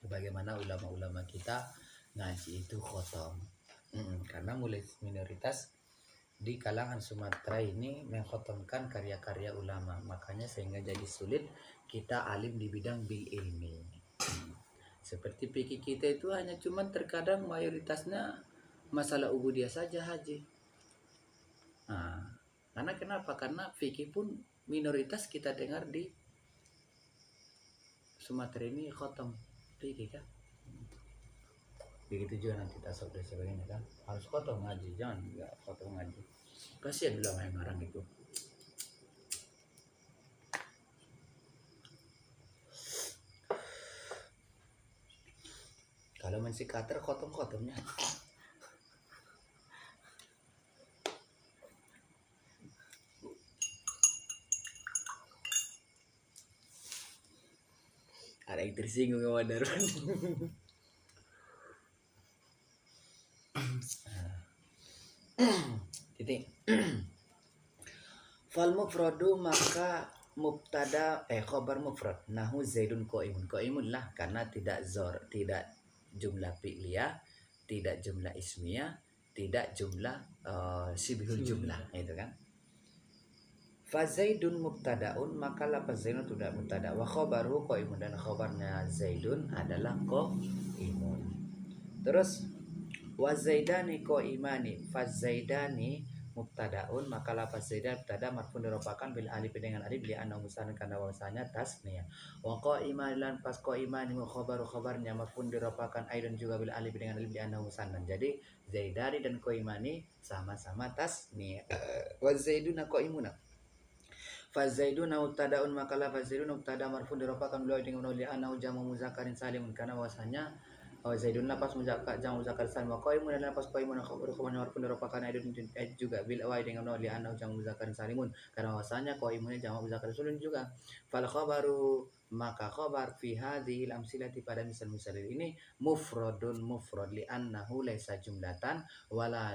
Bagaimana ulama-ulama kita ngaji itu khotom. Karena mulai minoritas di kalangan Sumatera ini mengkhotomkan karya-karya ulama, makanya sehingga jadi sulit kita alim di bidang bil ilmi. Seperti fikih kita itu hanya cuman terkadang mayoritasnya masalah ubudiyah saja haji. Karena kenapa? Karena fikih pun minoritas kita dengar di Sumatera ini khotom fikih kan. Begitu juga nanti tasawuf dan sebagainya kan, harus khotom ngaji, jangan nggak khotom ngaji. Kasihan ulama yang ngarang itu. Kalau mensikater khotom-khotomnya. lagi tersinggung sama Darun. Titik. Fal mufradu maka mubtada khobar mufrad nahu zaidun qaimun lah karena tidak tidak jumlah fi'liyah, tidak jumlah ismiyah, tidak jumlah sibhul jumlah itu kan. Fa zaidun mubtadaun maka lafaz zaidun tidak mubtada wa khabaru qaimun dan khabarnya zaidun adalah qaimun. Terus wa zaidani qaimani fa zaidani mubtadaun maka lafaz zaidan mubtada marfu dirofakan bil alif dengan alif li anna musanna karena wasanya tasniyah wa qaiman lan pas qaiman khabaru khabarnya marfu dirofakan aidan juga bil alif dengan alif li anna musanna. Jadi zaidani dan qaimani sama-sama tasniyah. Wa zaiduna qaimuna fa zaiduna mubtadaun maka lafaz zaiduna mubtada marfu dirofakan bil alif dengan alif li anna jamu muzakkarin salimun karena wasanya zaidun lapas muzakkar jamu muzakkar salim wa qaimun dan lapas qaimun khabaru khabarnya marfu dirofakan aidun juga bil awai dengan li anna jamu muzakkar salimun karena wasanya qaimunnya jamu muzakkar salim juga. Fal khabaru maka khabar fi hadhil amsilati pada misal-misal ini mufradun mufrad li annahu laisa jumlatan wala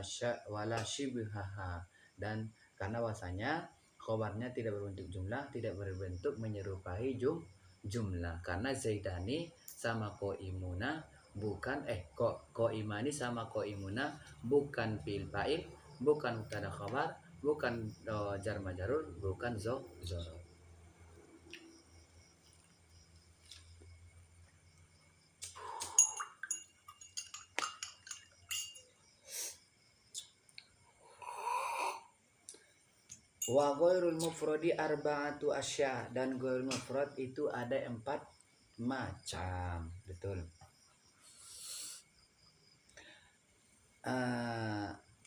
shibhaha dan karena wasanya khabarnya tidak berbentuk jumlah, tidak berbentuk menyerupai jumlah karena zaidani sama qaimuna bukan qaimani sama qaimuna bukan fi'il fa'il, bukan mubtada khabar, bukan jar majrur, bukan zorof. Wa ghairul mufradi arba'atu asya dan ghairul mufrad itu ada 4 macam. Betul.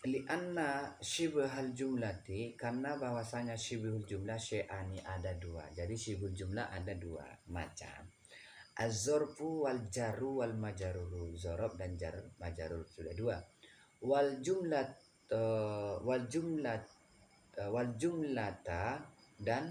Lianna shibhal jumlati karena bahwasanya shibhul jumlah syai'ani ada 2. Jadi shibhul jumlah ada 2 macam. Az-zarfu wal jaru wal majaruru. Zorof dan jar majarur sudah 2. Wal jumlata dan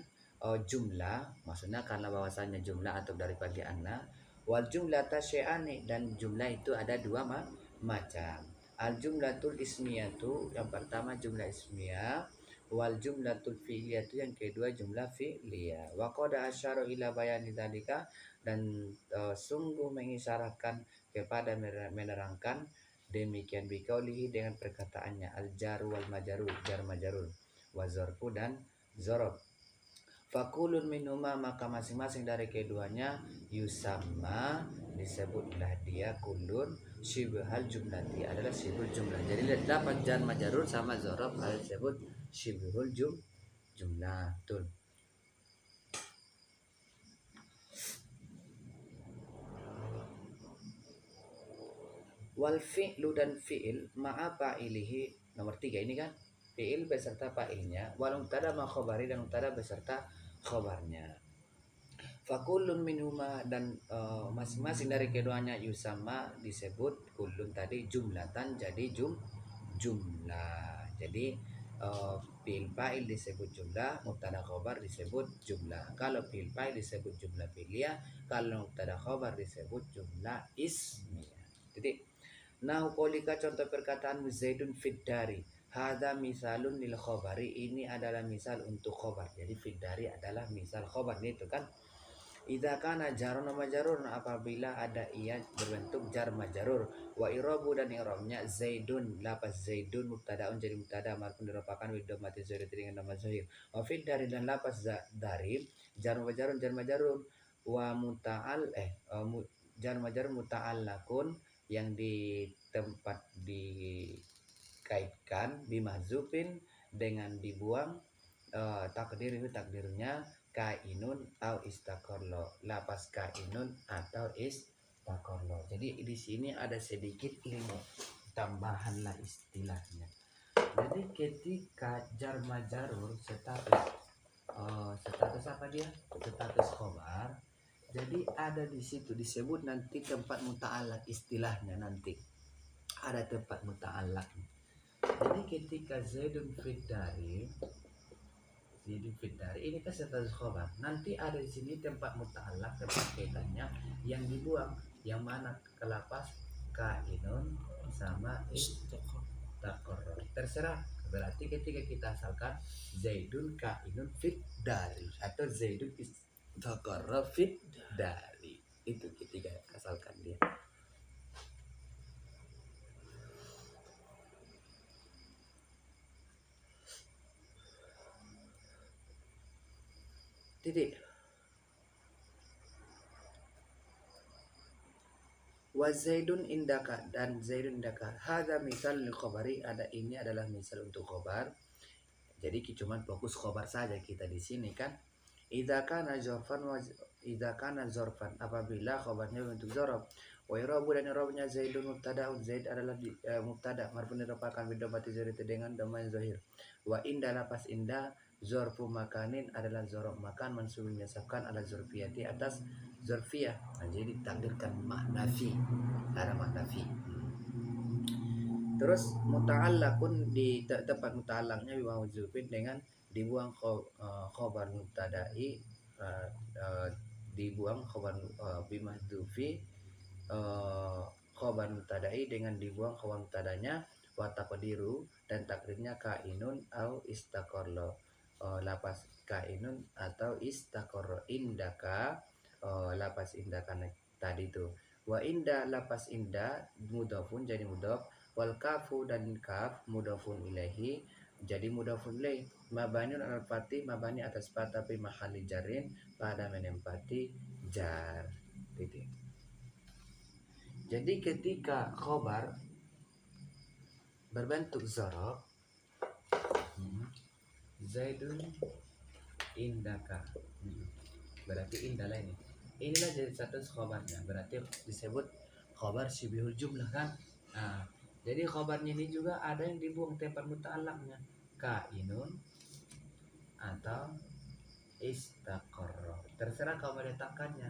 jumlah maksudnya karena bahwasanya jumlah atau daripada anna wal jumlata syai'ani dan jumlah itu ada 2 macam. Al jumlatul ismiyatu yang pertama jumlah ismiyah wal jumlatul fi'liyatu yang kedua jumlah fi'liyah. Wa qad asyara ila bayani dzalika dan sungguh mengisyaratkan kepada menerangkan demikian biqaulihi dengan perkataannya al jaru wal majarur jar majarur wa zarfu dan zorof. Fakulun minuma maka masing-masing dari keduanya yusamma disebutlah dia kulun shibhal jumlati adalah shibhul jumlah. Jadi dapat jar majarur sama zorof harus disebut shibhul jumlah. Betul. Wal fi'lu dan fi'il ma'a fa'ilihi nomor 3 ini kan fi'il beserta fa'ilnya wal mubtada ma khabari dan mubtada beserta khabarnya. Fakulun minhuma dan masing-masing dari keduanya yusamma disebut kulun tadi jumlatan jadi jumlah. Jadi fi'il fa'il disebut jumlah, mubtada khabar disebut jumlah. Kalau fi'il fa'il disebut jumlah fi'liyah, kalau mubtada khabar disebut jumlah ismiyah. Jadi qolika contoh perkataan zaidun fid dari. Hadza misalun lil khabari ini adalah misal untuk khabar. Jadi fid dari adalah misal khabar itu kan. Idza kana jarun majrurun apabila ada ia berbentuk jar majrur wa irabu dan i'rabnya zaidun lafaz zaidun mubtadaun jadi mubtada marfu dirofakan wa dhammati zahir dengan dhamma zahir wa fid dari dan lafaz dari jar majrurun wa jar majrur muta'allaqun yang di tempat dikaitkan bimahzufin dengan dibuang takdirnya kainun atau istaqarlo lapas kainun atau istaqarlo. Jadi di sini ada sedikit ilmu tambahan lah istilahnya. Jadi ketika jar majrur status apa dia? Status khabar. Jadi ada di situ disebut nanti tempat muta'allaq istilahnya nanti. Ada tempat muta'allaq. Jadi ketika zaidun fid dari Zaidun fit dari. Ini kan status khobar. Nanti ada di sini tempat muta'allaq, tempat kaitannya yang dibuang. Yang mana kelapas kainun sama istaqarra. Terserah. Berarti ketika kita asalkan Zaidun kainun fit dari atau Zaidun istaqarra fit dari. Itu ketika asalkan dia. Titik. Wa Zaidun indaka dan Zaidun indaka. Hadza misal lil khabari, ada ini adalah misal untuk khabar. Jadi cuma fokus khabar saja kita di sini kan. Idza kana zarfan apabila khabarnya bentuk zarf. Wa irabu dan irabnya Zaidun mubtada'un, Zaid adalah mubtada marfu'un dirafakan bidomati zahir dengan dhamma zahir. Wa inda lapas inda zarfu makanin adalah zarf makan mansubun yasabkan ala zarfiyati atas zarfiyah. Nah, jadi ditakdirkan makna fi, ada makna fi. Terus muta'allaqun di tempat muta'allaqnya bi mahdzufin dengan dibuang khabar mubtada'i, dibuang khabar bi mahdzufi khabar mubtada'i dengan dibuang khabar mubtadanya wa taqdiru dan takdirnya kainun au istaqarra, lapas kainun atau istaqarra indaka, lapas indaka tadi itu. Wa inda lapas inda mudhafun jadi mudhaf, wal kafu dan kaf mudhafun ilaihi jadi mudhafun ilaih, mabaniun al fatih mabani atas fathah fi mahalli jarin pada menempati jar. Titik. Jadi ketika khobar berbentuk zarf, Zaidun indaka, berarti indalah ini. Inilah jadi status khobarnya, berarti disebut khobar syibihul jumlah kan. Nah, jadi khobarnya ini juga ada yang dibuang tempat muta'allaqnya, kainun atau istaqarra. Terserah kamu letakkannya,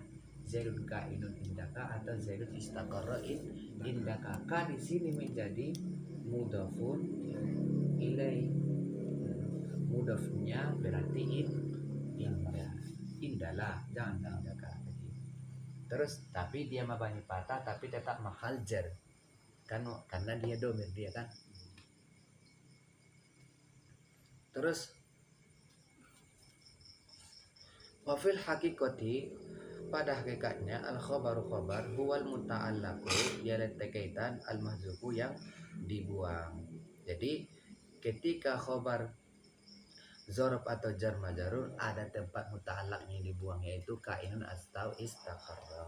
Zaidun kainun indaka atau Zaidun istaqarra indaka. Ka di sini menjadi mudhafun ilaih. Mudhafnya berarti indalah, jangan indaka. Terus tapi dia mabani patah tapi tetap mahal jar. Kan karena dia domir dia kan. Terus wafil hakikati pada hakikatnya al khabaru khabar huwal muta'allaqu ya kaitan al mahzufu yang dibuang. Jadi ketika khabar zarf atau jar majrur ada tempat muta'allaq yang dibuang yaitu kainun atau istaqarra.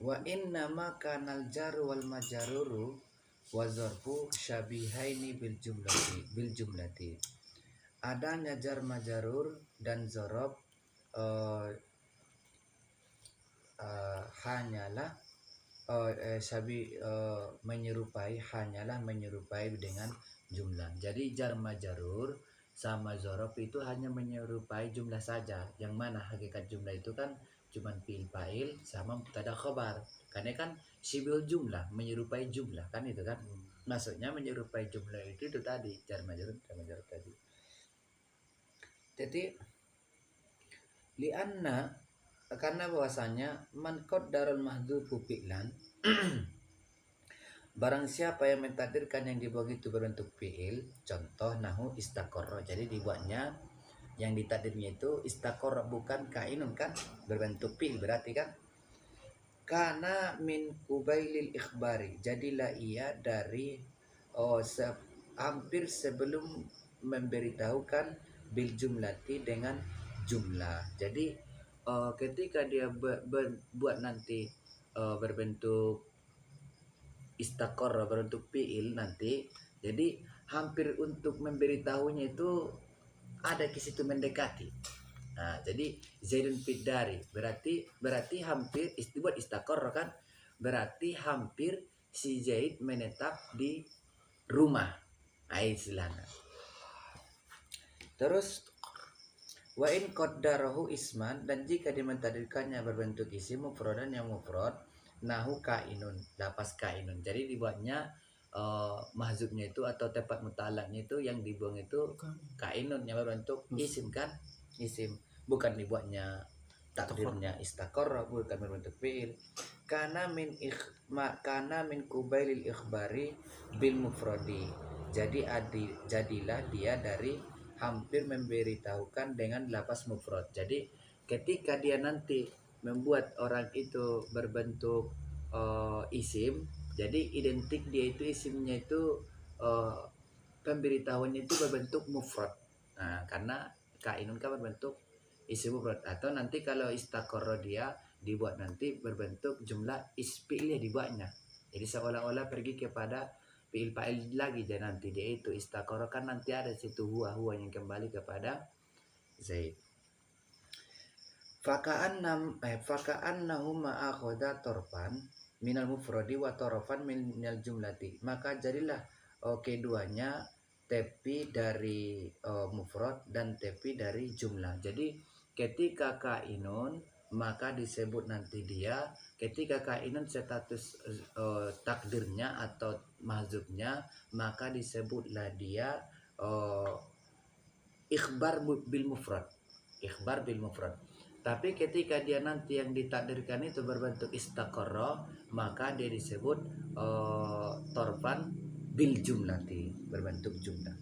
Wa inna ma kanal jaru wal majruru wa zarfu syabihaini bil jumlati. Adanya jar majrur dan zarf hanyalah menyerupai dengan jumlah. Jadi jar majrur sama zarf itu hanya menyerupai jumlah saja. Yang mana hakikat jumlah itu kan cuman fi'il fa'il sama mubtada khabar. Karena kan sibul jumlah menyerupai jumlah kan itu kan. Maksudnya menyerupai jumlah itu tadi jar majrur tadi. Jadi lianna karena bahwasanya man qaddarul mahdzufu fi'lan barang siapa yang mentakdirkan yang dibuat itu berbentuk fi'il, contoh nahu istaqarra, jadi dibuatnya yang ditakdirnya itu istaqarra bukan kainun kan, berbentuk fi'il berarti kan. Kana min kubailil ikhbari, jadilah ia dari hampir sebelum memberitahukan bil jumlati dengan jumlah. Jadi ketika dia buat nanti berbentuk istaqarra berbentuk fi'il nanti, jadi hampir untuk memberitahunya itu ada ke situ mendekati. Nah, jadi Zaidun fid dari berarti hampir buat istaqarra kan, berarti hampir si Zaid menetap di rumah. Nah, istilahnya. Terus wa in qaddarahu isman, dan jika dimentakdirkannya berbentuk isim mufradan yang mufrad nahu kainun, lapas kainun, jadi dibuatnya mahzubnya itu atau tepat mutalaknya itu yang dibuang itu kainun yang berbentuk isim kan, isim, bukan dibuatnya takdirnya istaqarra, bukan berbentuk fiil. Karena min kubailil ikhbari bil mufradi, jadilah dia dari hampir memberitahukan dengan lafaz mufrad. Jadi ketika dia nanti membuat orang itu berbentuk isim, jadi identik dia itu isimnya itu uh, pemberitahuannya itu berbentuk mufrad. Nah, karena kainun kan berbentuk isim mufrad, atau nanti kalau istaqarra dia dibuat nanti berbentuk jumlah isfi'il dibuatnya. Jadi seolah-olah pergi kepada fi'il fa'il lagi, jadi nanti dia itu istaqarra kan nanti ada situ huwa yang kembali kepada Zaid. Faka'annahu ma'akhoda torfan minal mufradi wa torfan minal jumlati. Maka jadilah keduanya tepi dari mufrad dan tepi dari jumlah. Jadi ketika kainun maka disebut nanti dia, ketika kainun status takdirnya atau mahzubnya, maka disebutlah dia ikhbar bil mufrad. Ikhbar bil mufrad. Tapi ketika dia nanti yang ditakdirkan itu berbentuk istaqarra, maka dia disebut torfan bil jumlati, berbentuk jumlah.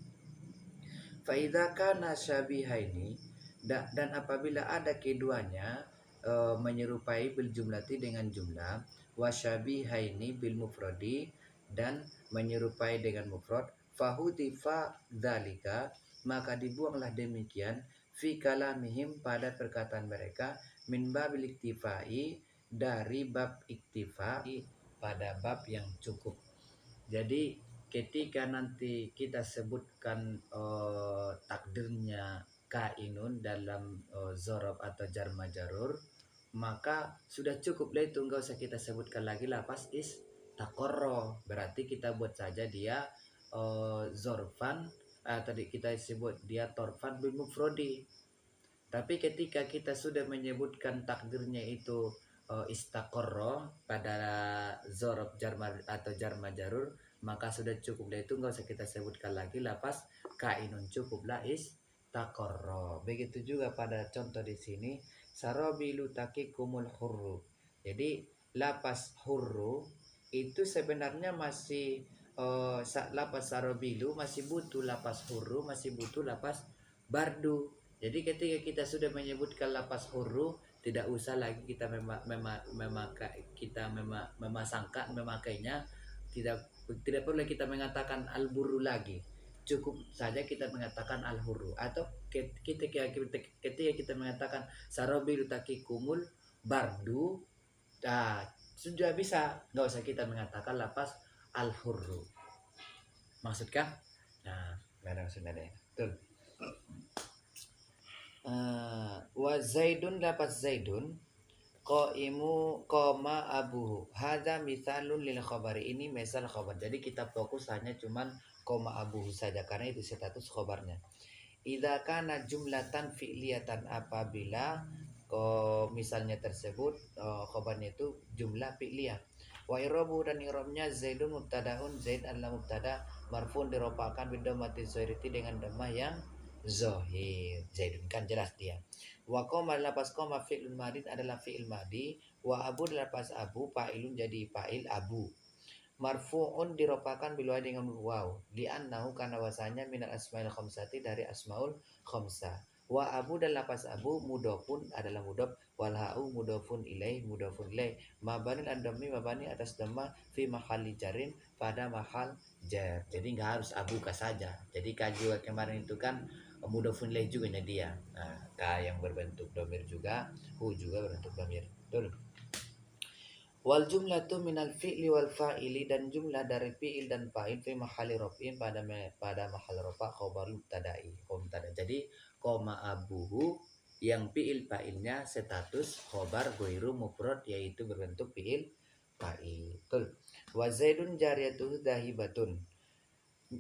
Faidza kana syabihaini, dan apabila ada keduanya menyerupai bil jumlati dengan jumlah, wasyabihaini bil mufradi, dan menyerupai dengan mufrad, fahutifa dzalika, maka dibuanglah demikian fi kalamihim pada perkataan mereka, min babil iktifai, dari bab iktifai, pada bab yang cukup. Jadi ketika nanti kita sebutkan takdirnya kainun dalam zorob atau jar majrur, maka sudah cukup lah itu, enggak usah kita sebutkan lagi lafaz istaqarra. Berarti kita buat saja dia zorfan, tadi kita sebut dia torfan bil mufrodi. Tapi ketika kita sudah menyebutkan takdirnya itu istaqarra pada zorob atau jar majrur, maka sudah cukup lah itu, enggak usah kita sebutkan lagi lafaz kainun, cukuplah istaqarra. Begitu juga pada contoh di sini, sarabilu takikumul hurru. Jadi lafaz hurru itu sebenarnya masih lafaz sarabilu masih butuh lafaz hurru, masih butuh lafaz bardu. Jadi ketika kita sudah menyebutkan lafaz hurru, tidak usah lagi kita memakainya, tidak perlu kita mengatakan al-burru lagi. Cukup saja kita mengatakan al-hurru, atau ketika kita mengatakan sarabilu takikumul bardu, sudah bisa, nggak usah kita mengatakan lafaz al-hurru. Maksudkah? Nah, mana maksudnya deh? Betul. Wa zaidun, lafaz zaidun qaimu qama abuhu, hadza mithalun lil khabari, ini misal khabar. Jadi kita fokus hanya cuman qama abuhu saja karena itu status khabarnya. Idza kana jumlatan fi'liyatan, apabila misalnya tersebut khabarnya itu jumlah fi'liyah. Wa irabu, dan irabnya zaidun mubtadaun, zaid adalah mubtada marfun, diropakan bidhammati zahirati, dengan dhammah yang zahir. Zaidun kan jelas dia. Wa qoma, lafaz qoma fi'lun madin adalah fi'il madi. Wa abu, lafaz abu fa'ilun, jadi fa'il abu. Marfu'un, diropakan bilwa dengan waw, li'annahu, karena wasanya minal asmaul khamsati, dari asmaul khamsah. Wa abu, dan lafaz abu mudhofun adalah mudhof, wal ha'u mudhofun ilaih, mabani ad-dhammi, mabani atas dhamma, fi mahalli jarin, pada mahal jar. Jadi nggak harus abuka saja. Jadi kajua kemarin itu kan mudhofun ilaih juga dia. Nah, ka yang berbentuk dhamir juga, hu juga berbentuk dhamir. Betul. Wal jumlatu minal fi'li wal fa'ili, dan jumlah dari fi'il dan fa'il fi mahali raf'in, pada mahal rafa khabar mubtada'i, mubtada. Jadi koma abuhu yang fi'il fa'ilnya status khabar ghairu mufrad, yaitu berbentuk fi'il fa'il. Betul. Wa zaidun jariyatuhu dahibatun,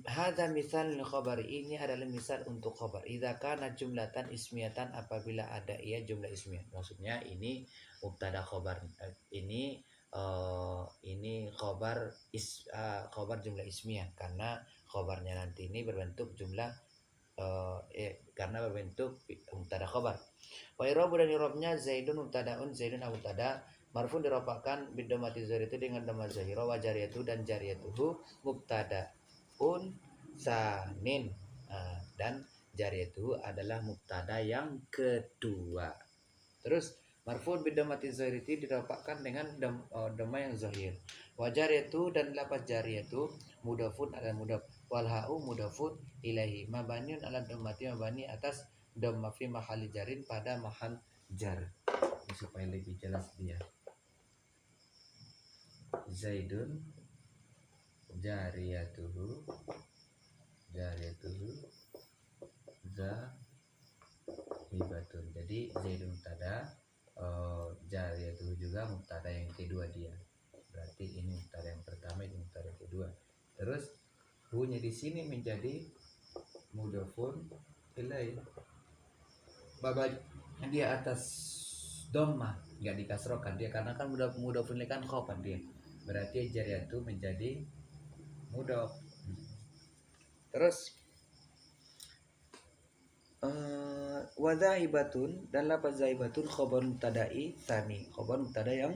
hadza misal lil khabar, ini adalah misal untuk khabar. Idza kana jumlatan ismiyatan, apabila ada ia jumlah ismiyah. Maksudnya ini mubtada khabar ini ini khobar jumlah ismiyah, karena khobarnya nanti ini berbentuk jumlah karena berbentuk mubtada khobar. Wa i'rabu dan i'rabnya Zaidun mubtadaun, Zaidun mubtada, marfu dirofakkan bidomati zahir itu dengan dhamma zahira, wa jariyatu dan jariyatuhu mubtadaun sanin. Dan jariyatuhu adalah mubtada yang kedua. Terus marfu bidomati zahir itu dirofakkan dengan dhamma yang zahir. Wa jariyatu dan lafaz jariyatu mudafun ala mudaf, wal ha'u mudafun ilaihi, mabaniun ala dhammati, mabani atas dhamma fi mahali jarin pada mahal jar. Ini supaya lebih jelas dia. Zaidun jariyatuhu zahibatun. Jadi Zaidun mubtada, jariyatuhu juga mubtada yang kedua dia. Berarti ini mubtada yang pertama, ini mubtada yang kedua. Terus hu-nya di sini menjadi mudhafun ilaih. Babanya dia atas dhamma, enggak dikasrokan dia karena kan mudhafun ilaih kan khobar dia. Berarti jariyatu menjadi mudhaf. Terus wa zahibatun dan lafaz zahibatun khobar mubtada'i tsani, khobar mubtada yang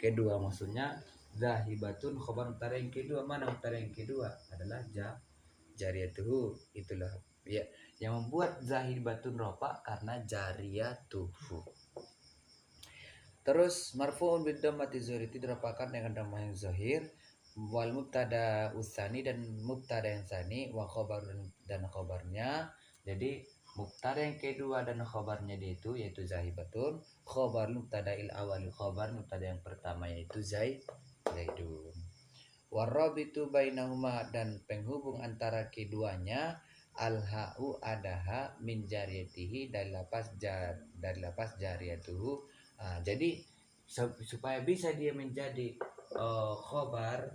kedua. Maksudnya zahibatun khobar mubtada yang kedua. Mana mubtada yang kedua? Adalah jariyatuhu. Itulah ya yang membuat zahibatun rofa karena jariyatuhu. Terus marfu'un bidhammati zahirati dirafakan dengan dhamma yang zahir, wal mubtada usani dan mubtada yang tsani, wa khabar dan khabarnya. Jadi mubtada yang kedua dan khabarnya itu yaitu zahibatun, khabar mubtada'il awal, khabar mubtada yang pertama yaitu zaidun. Warabitu bainahuma dan penghubung antara keduanya al-ha'u adaha min jariyatihi dari lapas jariyatuhu. Jadi supaya bisa dia menjadi khobar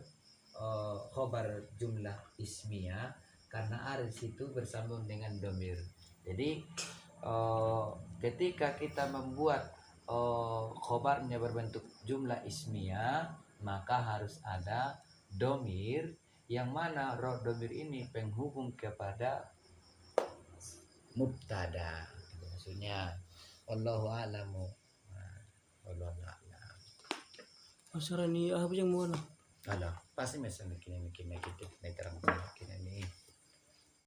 jumlah ismiyah karena aris itu bersambung dengan domir. Jadi ketika kita membuat khobarnya berbentuk jumlah ismiyah, maka harus ada domir, yang mana domir ini penghubung kepada mubtada. Maksudnya wallahu a'lamu. Wallahu a'lam. Asara ni apa yang mana? Alah, pasti masa mikir kita terang ini.